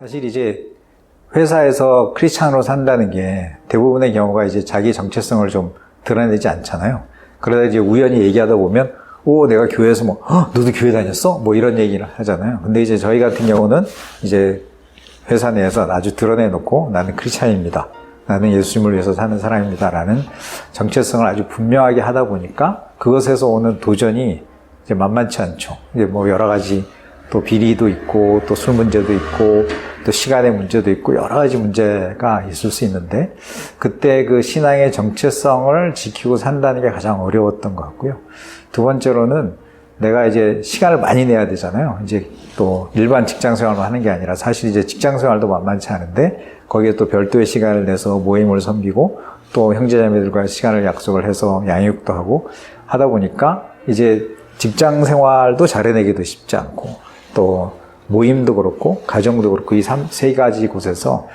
사실 이제 회사에서 크리스찬으로 산다는 게 대부분의 경우가 이제 자기 정체성을 좀 드러내지 않잖아요. 그러다 이제 우연히 얘기하다 보면, 내가 교회에서 너도 교회 다녔어? 이런 얘기를 하잖아요. 근데 이제 저희 같은 경우는 이제 회사 내에서 아주 드러내놓고 나는 크리스찬입니다. 나는 예수님을 위해서 사는 사람입니다. 라는 정체성을 아주 분명하게 하다 보니까 그것에서 오는 도전이 이제 만만치 않죠. 이제 여러 가지 또 비리도 있고 또 술 문제도 있고 또 시간의 문제도 있고 여러 가지 문제가 있을 수 있는데 그때 그 신앙의 정체성을 지키고 산다는 게 가장 어려웠던 것 같고요. 두 번째로는 내가 이제 시간을 많이 내야 되잖아요. 이제 또 일반 직장 생활만 하는 게 아니라 사실 이제 직장 생활도 만만치 않은데 거기에 또 별도의 시간을 내서 모임을 섬기고 또 형제자매들과 시간을 약속을 해서 양육도 하고 하다 보니까 이제 직장 생활도 잘해내기도 쉽지 않고 또 모임도 그렇고 가정도 그렇고 이 세 가지 곳에서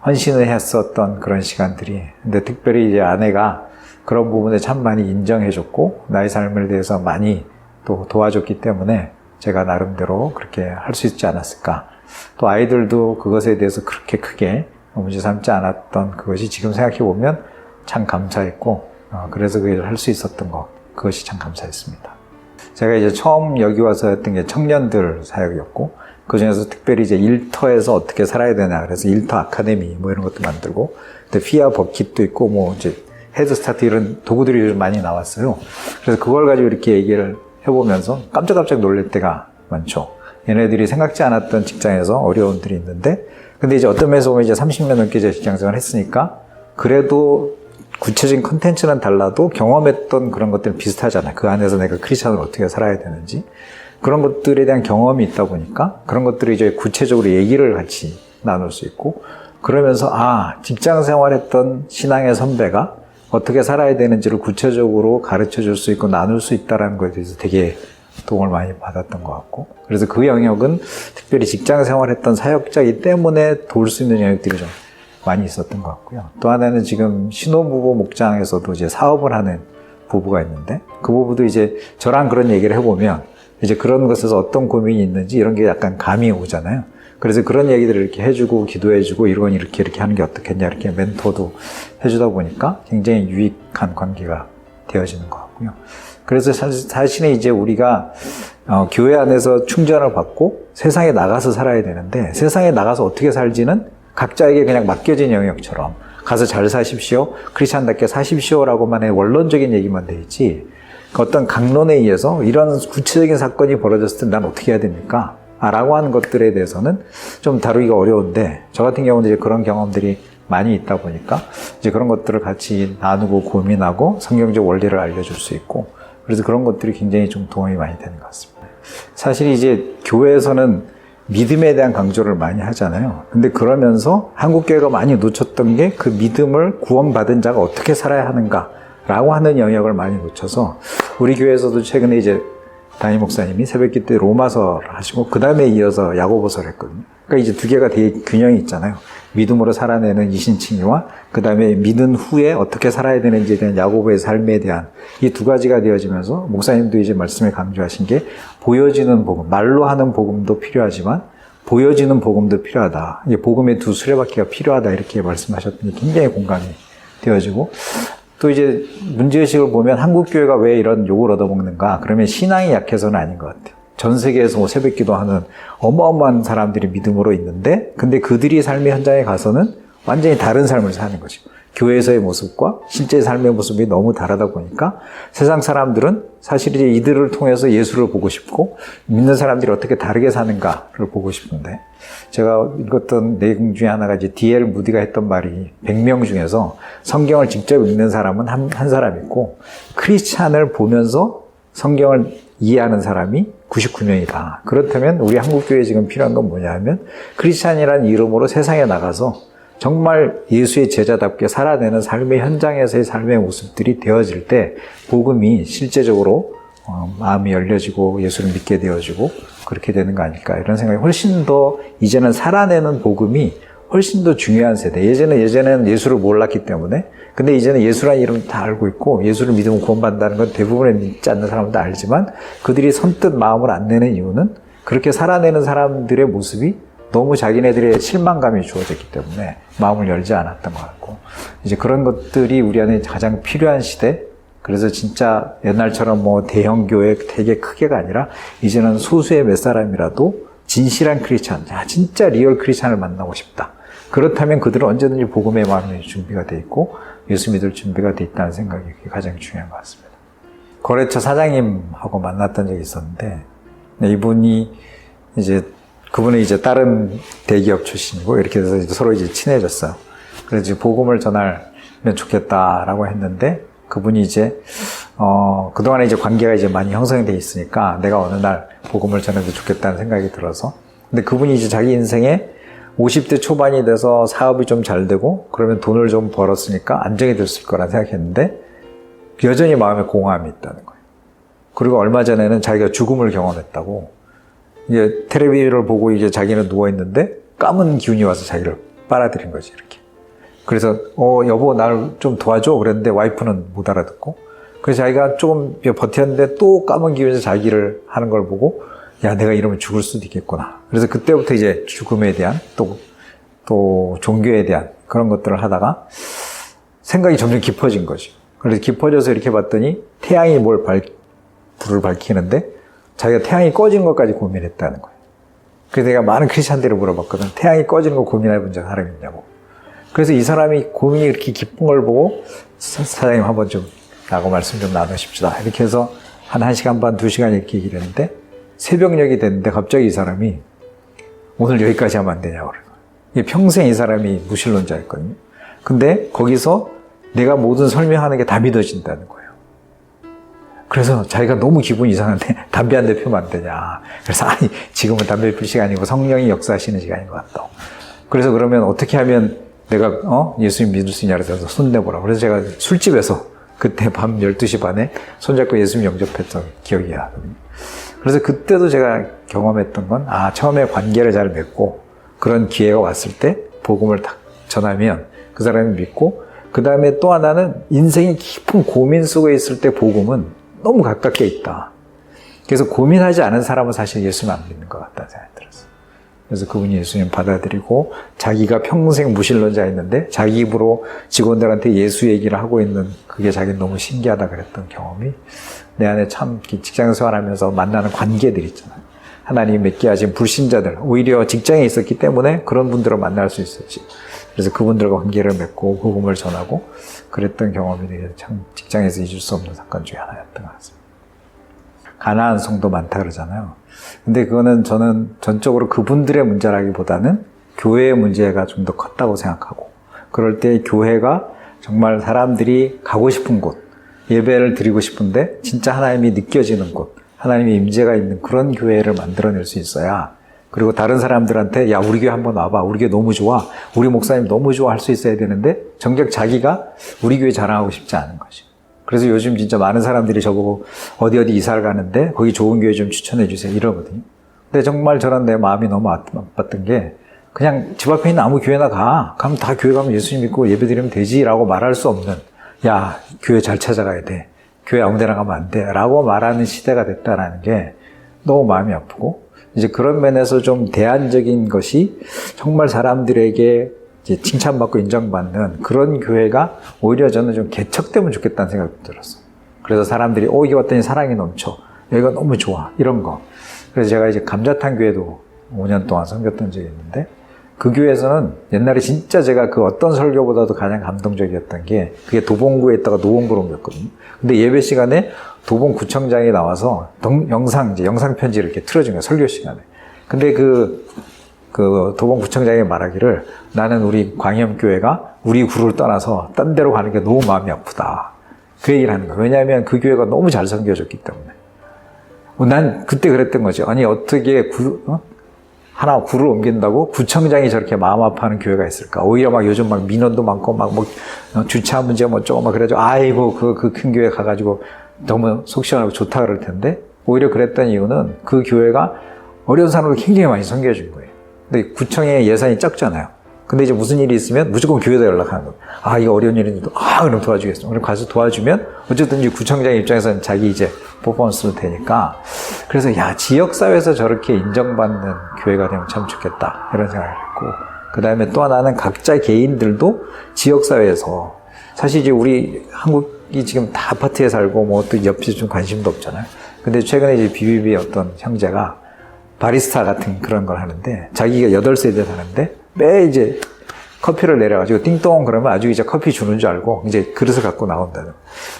헌신을 했었던 그런 시간들이, 근데 특별히 이제 아내가 그런 부분에 참 많이 인정해줬고 나의 삶에 대해서 많이 또 도와줬기 때문에 제가 나름대로 그렇게 할 수 있지 않았을까. 또 아이들도 그것에 대해서 그렇게 크게 문제 삼지 않았던 그것이 지금 생각해 보면 참 감사했고, 그래서 그 일을 할 수 있었던 것, 그것이 참 감사했습니다. 제가 이제 처음 여기 와서 했던 게 청년들 사역이었고, 그 중에서 특별히 이제 일터에서 어떻게 살아야 되나, 그래서 일터 아카데미 이런 것도 만들고, 피아 버킷도 있고, 이제 헤드스타트 이런 도구들이 요즘 많이 나왔어요. 그래서 그걸 가지고 이렇게 얘기를 해보면서 깜짝깜짝 놀랄 때가 많죠. 얘네들이 생각지 않았던 직장에서 어려움들이 있는데, 근데 이제 어떤 면에서 보면 이제 30년 넘게 이제 직장생활을 했으니까, 그래도 구체적인 컨텐츠는 달라도 경험했던 그런 것들은 비슷하잖아요. 그 안에서 내가 크리스찬으로 어떻게 살아야 되는지. 그런 것들에 대한 경험이 있다 보니까 그런 것들을 이제 구체적으로 얘기를 같이 나눌 수 있고, 그러면서 직장 생활했던 신앙의 선배가 어떻게 살아야 되는지를 구체적으로 가르쳐 줄 수 있고 나눌 수 있다는 것에 대해서 되게 도움을 많이 받았던 것 같고, 그래서 그 영역은 특별히 직장 생활했던 사역자이기 때문에 도울 수 있는 영역들이 좀 많이 있었던 것 같고요. 또 하나는 지금 신혼부부 목장에서도 이제 사업을 하는 부부가 있는데, 그 부부도 이제 저랑 그런 얘기를 해보면 이제 그런 것에서 어떤 고민이 있는지 이런 게 약간 감이 오잖아요. 그래서 그런 얘기들을 이렇게 해주고 기도해주고 이런 이렇게 하는 게 어떻겠냐 이렇게 멘토도 해주다 보니까 굉장히 유익한 관계가 되어지는 것 같고요. 그래서 사실은 이제 우리가 교회 안에서 충전을 받고 세상에 나가서 살아야 되는데, 세상에 나가서 어떻게 살지는 각자에게 그냥 맡겨진 영역처럼 가서 잘 사십시오, 크리스찬답게 사십시오라고만의 원론적인 얘기만 돼 있지, 어떤 강론에 의해서 이런 구체적인 사건이 벌어졌을 때 난 어떻게 해야 됩니까? 라고 하는 것들에 대해서는 좀 다루기가 어려운데, 저 같은 경우는 이제 그런 경험들이 많이 있다 보니까 이제 그런 것들을 같이 나누고 고민하고 성경적 원리를 알려줄 수 있고, 그래서 그런 것들이 굉장히 좀 도움이 많이 되는 것 같습니다. 사실 이제 교회에서는 믿음에 대한 강조를 많이 하잖아요. 근데 그러면서 한국교회가 많이 놓쳤던 게 그 믿음을 구원받은 자가 어떻게 살아야 하는가 라고 하는 영역을 많이 놓쳐서, 우리 교회에서도 최근에 이제 담임 목사님이 새벽기 때 로마서를 하시고 그 다음에 이어서 야고보서를 했거든요. 그러니까 이제 두 개가 되게 균형이 있잖아요. 믿음으로 살아내는 이신칭의와 그 다음에 믿은 후에 어떻게 살아야 되는지에 대한 야고보의 삶에 대한 이 두 가지가 되어지면서, 목사님도 이제 말씀에 강조하신 게 보여지는 복음, 말로 하는 복음도 필요하지만 보여지는 복음도 필요하다. 이게 복음의 두 수레바퀴가 필요하다 이렇게 말씀하셨더니 굉장히 공감이 되어지고, 또 이제 문제의식을 보면 한국교회가 왜 이런 욕을 얻어먹는가? 그러면 신앙이 약해서는 아닌 것 같아요. 전 세계에서 새벽기도 하는 어마어마한 사람들이 믿음으로 있는데, 근데 그들이 삶의 현장에 가서는 완전히 다른 삶을 사는 거죠. 교회에서의 모습과 실제 삶의 모습이 너무 다르다 보니까 세상 사람들은 사실 이제 이들을 통해서 예수를 보고 싶고, 믿는 사람들이 어떻게 다르게 사는가를 보고 싶은데, 제가 읽었던 내용 중에 하나가 이제 D.L. 무디가 했던 말이 100명 중에서 성경을 직접 읽는 사람은 한 사람 있고, 크리스찬을 보면서 성경을 이해하는 사람이 99명이다. 그렇다면 우리 한국교회에 지금 필요한 건 뭐냐 하면, 크리스찬이라는 이름으로 세상에 나가서 정말 예수의 제자답게 살아내는 삶의 현장에서의 삶의 모습들이 되어질 때 복음이 실제적으로 마음이 열려지고 예수를 믿게 되어지고 그렇게 되는 거 아닐까, 이런 생각이 훨씬 더, 이제는 살아내는 복음이 훨씬 더 중요한 세대. 예전에는 예수를 몰랐기 때문에, 근데 이제는 예수라는 이름 다 알고 있고 예수를 믿으면 구원받는다는 건 대부분의 믿지 않는 사람도 알지만, 그들이 선뜻 마음을 안 내는 이유는 그렇게 살아내는 사람들의 모습이 너무 자기네들의 실망감이 주어졌기 때문에 마음을 열지 않았던 것 같고, 이제 그런 것들이 우리 안에 가장 필요한 시대. 그래서 진짜 옛날처럼 뭐 대형 교회 되게 크게가 아니라 이제는 소수의 몇 사람이라도 진실한 크리스찬, 진짜 리얼 크리스찬을 만나고 싶다. 그렇다면 그들은 언제든지 복음의 마음이 준비가 돼 있고 예수 믿을 준비가 돼 있다는 생각이 가장 중요한 것 같습니다. 거래처 사장님하고 만났던 적이 있었는데, 이분이 그분은 이제 다른 대기업 출신이고 이렇게 해서 서로 이제 친해졌어요. 그래서 이제 복음을 전하면 좋겠다라고 했는데, 그분이 이제 그동안에 이제 관계가 이제 많이 형성이 돼 있으니까 내가 어느 날 복음을 전해도 좋겠다는 생각이 들어서, 근데 그분이 이제 자기 인생에 50대 초반이 돼서 사업이 좀 잘 되고 그러면 돈을 좀 벌었으니까 안정이 됐을 거라 생각했는데 여전히 마음에 공허함이 있다는 거예요. 그리고 얼마 전에는 자기가 죽음을 경험했다고, 이제 텔레비를 보고 이제 자기는 누워 있는데 까만 기운이 와서 자기를 빨아들인 거지, 이렇게. 그래서 여보 날 좀 도와줘 그랬는데 와이프는 못 알아듣고, 그래서 자기가 조금 버텼는데 또 까만 기운에서 자기를 하는 걸 보고, 야, 내가 이러면 죽을 수도 있겠구나. 그래서 그때부터 이제 죽음에 대한 또 종교에 대한 그런 것들을 하다가 생각이 점점 깊어진 거죠. 그래서 깊어져서 이렇게 봤더니 태양이 불을 밝히는데 자기가 태양이 꺼진 것까지 고민했다는 거예요. 그래서 내가 많은 크리스찬들을 물어봤거든. 태양이 꺼지는 거 고민해 본 적 사람이 있냐고. 그래서 이 사람이 고민이 이렇게 깊은 걸 보고 사장님 한번 좀 라고 말씀 좀 나누십시다. 이렇게 해서 한 1시간 반, 2시간 이렇게 얘기를 했는데 새벽녘이 됐는데 갑자기 이 사람이 오늘 여기까지 하면 안 되냐고 그래요. 평생 이 사람이 무신론자였거든요. 근데 거기서 내가 모든 설명하는 게 다 믿어진다는 거예요. 그래서 자기가 너무 기분이 이상한데 담배 한 대 피우면 안 되냐. 그래서 아니 지금은 담배 필 시간이고 성령이 역사하시는 시간인 것 같다고. 그래서 그러면 어떻게 하면 내가 예수님 믿을 수 있냐 그래서 손 내보라고. 그래서 제가 술집에서 그때 밤 12시 반에 손잡고 예수님 영접했던 기억이 나거든요. 그래서 그때도 제가 경험했던 건 처음에 관계를 잘 맺고 그런 기회가 왔을 때 복음을 딱 전하면 그 사람이 믿고, 그 다음에 또 하나는 인생이 깊은 고민 속에 있을 때 복음은 너무 가깝게 있다. 그래서 고민하지 않은 사람은 사실 예수님 안 믿는 것 같다는 생각이 들었어요. 그래서 그분이 예수님 받아들이고 자기가 평생 무신론자였는데 자기 입으로 직원들한테 예수 얘기를 하고 있는 그게 자기는 너무 신기하다 그랬던 경험이 내 안에 참 직장 생활하면서 만나는 관계들 있잖아요. 하나님이 맺게 하신 불신자들, 오히려 직장에 있었기 때문에 그런 분들을 만날 수 있었지. 그래서 그분들과 관계를 맺고 복음을 전하고 그랬던 경험이 참 직장에서 잊을 수 없는 사건 중에 하나였던 것 같습니다. 가난한 성도 많다 그러잖아요. 근데 그거는 저는 전적으로 그분들의 문제라기보다는 교회의 문제가 좀 더 컸다고 생각하고, 그럴 때 교회가 정말 사람들이 가고 싶은 곳, 예배를 드리고 싶은데 진짜 하나님이 느껴지는 곳, 하나님의 임재가 있는 그런 교회를 만들어낼 수 있어야, 그리고 다른 사람들한테 야 우리 교회 한번 와봐, 우리 교회 너무 좋아, 우리 목사님 너무 좋아 할 수 있어야 되는데 정작 자기가 우리 교회 자랑하고 싶지 않은 거죠. 그래서 요즘 진짜 많은 사람들이 저보고 어디 이사를 가는데 거기 좋은 교회 좀 추천해 주세요 이러거든요. 근데 정말 저런 내 마음이 너무 아팠던 게, 그냥 집 앞에 있는 아무 교회나 가면 다 교회 가면 예수님 믿고 예배 드리면 되지 라고 말할 수 없는, 야 교회 잘 찾아가야 돼, 교회 아무 데나 가면 안 돼 라고 말하는 시대가 됐다라는 게 너무 마음이 아프고, 이제 그런 면에서 좀 대안적인 것이 정말 사람들에게 이제 칭찬받고 인정받는 그런 교회가 오히려 저는 좀 개척되면 좋겠다는 생각이 들었어요. 그래서 사람들이 여기 왔더니 사랑이 넘쳐, 여기가 너무 좋아, 이런 거. 그래서 제가 이제 감자탕 교회도 5년 동안 섬겼던 적이 있는데, 그 교회에서는 옛날에 진짜 제가 그 어떤 설교보다도 가장 감동적이었던 게, 그게 도봉구에 있다가 노원구로 옮겼거든요. 근데 예배 시간에 도봉구청장이 나와서 영상 편지를 이렇게 틀어준 거예요, 설교 시간에. 근데 그 도봉구청장이 말하기를, 나는 우리 광염교회가 우리 구를 떠나서 딴 데로 가는 게 너무 마음이 아프다, 그 얘기를 하는 거예요. 왜냐하면 그 교회가 너무 잘 섬겨줬기 때문에. 난 그때 그랬던 거죠. 아니 어떻게 하나 구를 옮긴다고 구청장이 저렇게 마음 아파하는 교회가 있을까? 오히려 막 요즘 막 민원도 많고 막 주차 문제 막 그래가지고 아이고 그 큰 교회 가가지고 너무 속 시원하고 좋다 그럴 텐데, 오히려 그랬던 이유는 그 교회가 어려운 사람을 굉장히 많이 섬겨준 거예요. 근데 구청의 예산이 적잖아요. 근데 이제 무슨 일이 있으면 무조건 교회에다 연락하는 거예요. 아, 이거 어려운 일인데, 그럼 도와주겠어. 그럼 가서 도와주면, 어쨌든 이제 구청장 입장에서는 자기 이제 퍼포먼스로 되니까. 그래서, 야, 지역사회에서 저렇게 인정받는 교회가 되면 참 좋겠다. 이런 생각을 했고. 그 다음에 또 하나는 각자 개인들도 지역사회에서, 사실 이제 우리 한국이 지금 다 아파트에 살고 뭐 또 옆에 좀 관심도 없잖아요. 근데 최근에 이제 비비비의 어떤 형제가 바리스타 같은 그런 걸 하는데, 자기가 8세대 사는데, 매 이제 커피를 내려가지고 띵동 그러면 아주 이제 커피 주는 줄 알고 이제 그릇을 갖고 나온다는.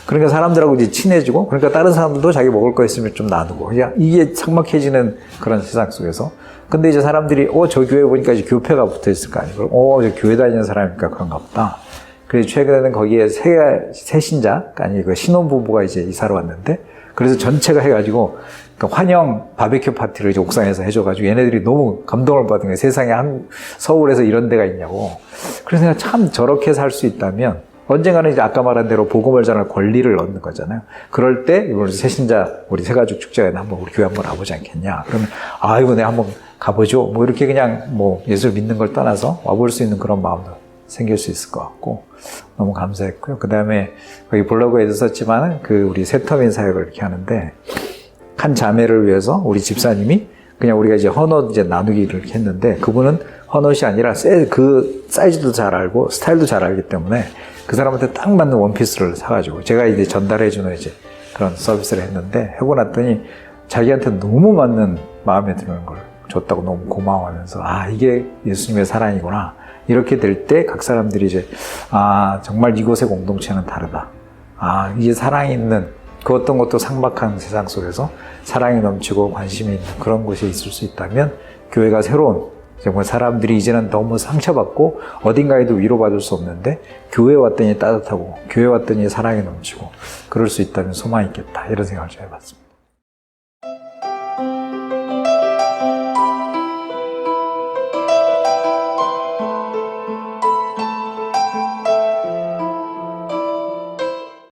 그러니까 사람들하고 이제 친해지고, 그러니까 다른 사람들도 자기 먹을 거 있으면 좀 나누고, 그냥 이게 삭막해지는 그런 세상 속에서. 근데 이제 사람들이, 저 교회 보니까 이제 교패가 붙어 있을 거 아니고, 저 교회 다니는 사람이니까 그런가 보다. 그래서 최근에는 거기에 새 신자, 아니 그 신혼부부가 이제 이사를 왔는데, 그래서 전체가 해가지고, 그러니까 환영 바베큐 파티를 이제 옥상에서 해줘가지고 얘네들이 너무 감동을 받은 거예요. 세상에 서울에서 이런 데가 있냐고. 그래서 내가 참 저렇게 살 수 있다면 언젠가는 이제 아까 말한 대로 복음을 전할 권리를 얻는 거잖아요. 그럴 때 이번 새신자 우리 새가족 축제에 한번 우리 교회 한번 와보지 않겠냐. 그러면 이거 내가 한번 가보죠. 뭐 이렇게 그냥 뭐 예수를 믿는 걸 떠나서 와볼 수 있는 그런 마음도 생길 수 있을 것 같고 너무 감사했고요. 그 다음에 거기 블로그에도 썼지만은 그 우리 세터민 사역을 이렇게 하는데. 한 자매를 위해서 우리 집사님이 그냥 우리가 이제 헌옷 이제 나누기를 이렇게 했는데 그분은 헌옷이 아니라 그 사이즈도 잘 알고 스타일도 잘 알기 때문에 그 사람한테 딱 맞는 원피스를 사가지고 제가 이제 전달해주는 이제 그런 서비스를 했는데 하고 났더니 자기한테 너무 맞는 마음에 드는 걸 줬다고 너무 고마워하면서 이게 예수님의 사랑이구나. 이렇게 될 때 각 사람들이 이제 정말 이곳의 공동체는 다르다. 이게 사랑이 있는 그 어떤 것도 삭막한 세상 속에서 사랑이 넘치고 관심이 있는 그런 곳에 있을 수 있다면 교회가 새로운 정말 사람들이 이제는 너무 상처받고 어딘가에도 위로받을 수 없는데 교회에 왔더니 따뜻하고 교회에 왔더니 사랑이 넘치고 그럴 수 있다면 소망이 있겠다 이런 생각을 좀 해봤습니다.